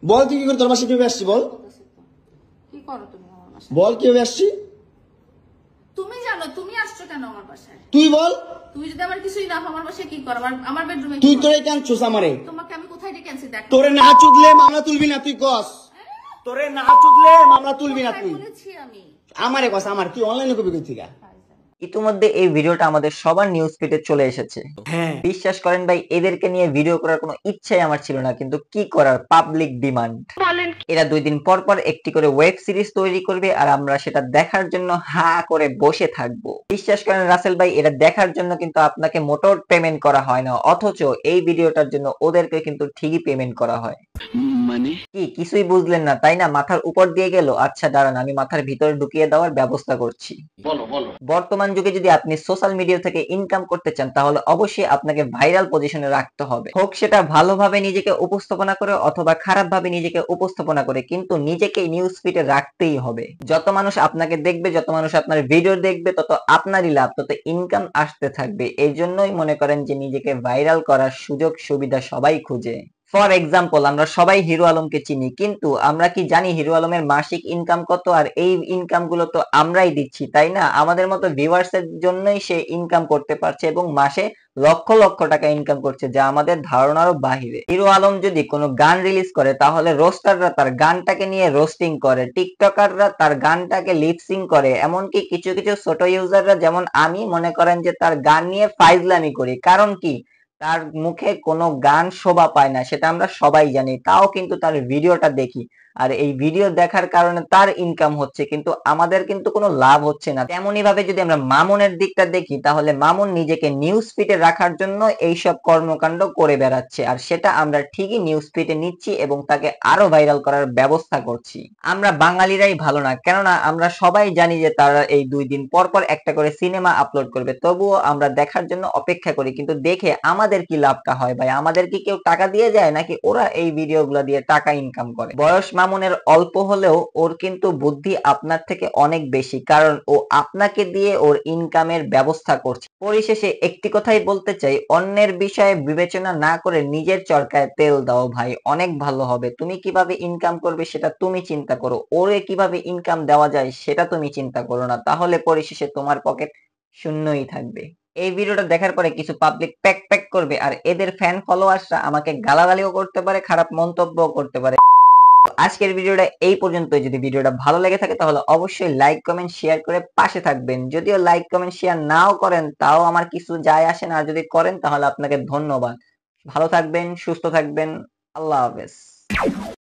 বল তুই কি করে তোর বাসায় কিভাবে আসছি বল? কি করো তুমি আমার বাসায়? বল কিভাবে আসছি? তুমি জানো তুমি আসছো কেন আমার বাসায়? তুই বল। তুমি যদি আমার কিছুই না আমার বাসায় কি করো? আমার বেডরুমে তুই তোরে কেন চুস আমারে? তোমাকে আমি কোথায় ডেকে আনছি দেখ। তোরে না চুদলে মামলা তুলবি না তুই কস। তোরে না চুদলে মামলা তুলবি না তুই। বলেছি আমি। আমারে কস আমার তুই অনলাইনে কবি কই থিকা? ইতিমধ্যে এই ভিডিওটা আমাদের সবার নিউজ ফিডে চলে এসেছে। হ্যাঁ বিশ্বাস করেন ভাই, এদেরকে নিয়ে ভিডিও করার কোনো ইচ্ছাই আমার ছিল না, কিন্তু কি করার, পাবলিক ডিমান্ড। এরা 2 দিন পর পর একটি করে ওয়েব সিরিজ তৈরি করবে আর আমরা সেটা দেখার জন্য হা করে বসে থাকবো। বিশ্বাস করেন রাসেল ভাই, এটা দেখার জন্য কিন্তু আপনাকে মোটর পেমেন্ট করা হয় না, অথচ এই ভিডিওটার জন্য ওদেরকে কিন্তু ঠিকই পেমেন্ট করা হয়। মানে কি কিছুই বুঝলেন না তাই না? মাথার উপর দিয়ে গেল। আচ্ছা দাঁড়ান, আমি মাথার ভিতরে ঢুকিয়ে দেওয়ার ব্যবস্থা করছি। বর্তমান যুগে যদি আপনি সোশ্যাল মিডিয়া থেকে ইনকাম করতে চান তাহলে অবশ্যই আপনাকে ভাইরাল পজিশনে রাখতে হবে, হোক সেটা ভালোভাবে নিজেকে উপস্থাপনা করে অথবা খারাপ ভাবে নিজেকে উপস্থাপনা করে, কিন্তু নিজেকে নিউজ ফিডে রাখতেই হবে। যত মানুষ আপনাকে দেখবে, যত মানুষ আপনার ভিডিও দেখবে, তত আপনারই লাভ, তত ইনকাম আসতে থাকবে। এই জন্যই মনে করেন যে নিজেকে ভাইরাল করার সুযোগ সুবিধা সবাই খুঁজে। ফর এক্সাম্পল, আমরা সবাই হিরো আলমকে চিনি, কিন্তু আমরা কি জানি হিরো আলমের মাসিক ইনকাম কত? আর এই ইনকাম গুলো তো আমরাই দিচ্ছি, তাই না? আমাদের মতো ভিউয়ার্স এর জন্যই সে ইনকাম করতে পারছে এবং মাসে লক্ষ লক্ষ টাকা ইনকাম করছে, যা আমাদের ধারণারও বাহিরে। হিরো আলম যদি কোনো গান রিলিজ করে তাহলে রোস্টাররা তার গানটাকে নিয়ে রোস্টিং করে, টিকটকাররা তার গানটাকে লিপসিং করে, এমনকি কিছু কিছু ছোট ইউজাররা যেমন আমি মনে করেন যে তার গান নিয়ে ফাইজলামি করি। কারণ কি? তার মুখে কোনো গান শোভা পায় না, সেটা আমরা সবাই জানি, তাও কিন্তু তার ভিডিওটা দেখি। আর এই ভিডিও দেখার কারণে তার ইনকাম হচ্ছে, কিন্তু আমাদের কিন্তু কোনো লাভ হচ্ছে না। তেমনি ভাবে যদি আমরা মামুনের দিকটা দেখি তাহলে মামুন নিজেকে নিউজ ফিডে রাখার জন্য এইসব কর্মকাণ্ড করে বেড়াচ্ছে, আর সেটা আমরা ঠিকই নিউজ ফিডে নিচ্ছি এবং তাকে আরো ভাইরাল করার ব্যবস্থা করছি। আমরা বাঙালিরাই ভালো না, কেননা আমরা সবাই জানি যে তারা এই 2 দিন পর পর একটা করে সিনেমা আপলোড করবে, তবুও আমরা দেখার জন্য অপেক্ষা করি। কিন্তু দেখে আমাদের কি লাভটা হয় ভাই? আমাদের কি কেউ টাকা দিয়ে যায় নাকি ওরা এই ভিডিওগুলো দিয়ে টাকা ইনকাম করে? বয়স মামুনের অল্প হলেও ওর কিন্তু বুদ্ধি আপনার থেকে অনেক বেশি, কারণ ও আপনাকে দিয়ে ওর ইনকামের ব্যবস্থা করছে। পরিশেষে একটি কথাই বলতে চাই, অন্যের বিষয়ে বিবেচনা না করে নিজের চরকায় তেল দাও ভাই, অনেক ভালো হবে। তুমি কিভাবে ইনকাম করবে সেটা তুমি চিন্তা করো, ওরে কিভাবে ইনকাম দেওয়া যায় সেটা তুমি চিন্তা করো না, তাহলে পরিশেষে তোমার পকেট শূন্যই থাকবে। এই ভিডিওটা দেখার পরে কিছু পাবলিক প্যাক প্যাক করবে আর এদের ফ্যান ফলোয়ার্সরা আমাকে গালাগালিও করতে পারে, খারাপ মন্তব্যও করতে পারে। আজকের ভিডিওটা এই পর্যন্তই। যদি ভিডিওটা ভালো লেগে থাকে তাহলে অবশ্যই লাইক কমেন্ট শেয়ার করে পাশে থাকবেন। যদিও লাইক কমেন্ট শেয়ার নাও করেন তাও আমার কিছু যায় আসে না, আর যদি করেন তাহলে আপনাকে ধন্যবাদ। ভালো থাকবেন, সুস্থ থাকবেন, আল্লাহ হাফেজ।